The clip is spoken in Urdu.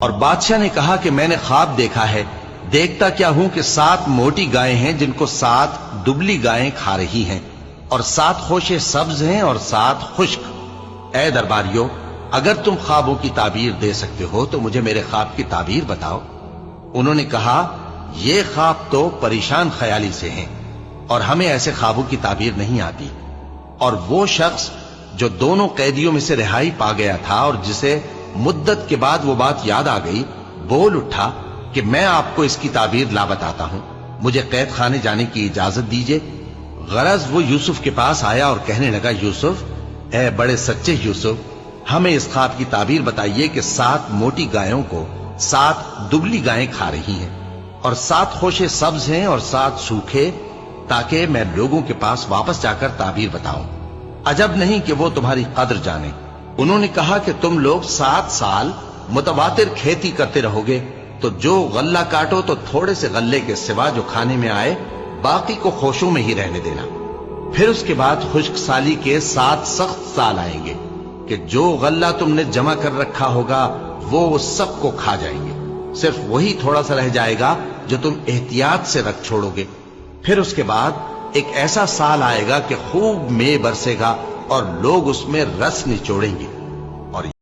اور بادشاہ نے کہا کہ میں نے خواب دیکھا ہے، دیکھتا کیا ہوں کہ 7 موٹی گائیں ہیں جن کو 7 دبلی گائیں کھا رہی ہیں، اور 7 خوشے سبز ہیں اور 7 خشک۔ اے درباریو، اگر تم خوابوں کی تعبیر دے سکتے ہو تو مجھے میرے خواب کی تعبیر بتاؤ۔ انہوں نے کہا، یہ خواب تو پریشان خیالی سے ہیں اور ہمیں ایسے خوابوں کی تعبیر نہیں آتی۔ اور وہ شخص جو دونوں قیدیوں میں سے رہائی پا گیا تھا اور جسے مدت کے بعد وہ بات یاد آ گئی، بول اٹھا کہ میں آپ کو اس کی تعبیر لا بتاتا ہوں، مجھے قید خانے جانے کی اجازت دیجئے۔ غرض وہ یوسف کے پاس آیا اور کہنے لگا، یوسف، اے بڑے سچے یوسف، ہمیں اس خواب کی تعبیر بتائیے کہ 7 موٹی گایوں کو 7 دبلی گائیں کھا رہی ہیں، اور 7 خوشے سبز ہیں اور 7 سوکھے، تاکہ میں لوگوں کے پاس واپس جا کر تعبیر بتاؤں۔ عجب نہیں کہ وہ تمہاری قدر جانے۔ انہوں نے کہا کہ تم لوگ 7 سال متواتر کھیتی کرتے رہو گے، تو جو غلہ کاٹو تو تھوڑے سے غلے کے سوا جو کھانے میں آئے باقی کو خوشوں میں ہی رہنے دینا۔ پھر اس کے بعد خشک سالی کے 7 سخت سال آئیں گے کہ جو غلہ تم نے جمع کر رکھا ہوگا وہ سب کو کھا جائیں گے، صرف وہی تھوڑا سا رہ جائے گا جو تم احتیاط سے رکھ چھوڑو گے۔ پھر اس کے بعد ایک ایسا سال آئے گا کہ خوب مے برسے گا اور لوگ اس میں رس نچوڑیں گے۔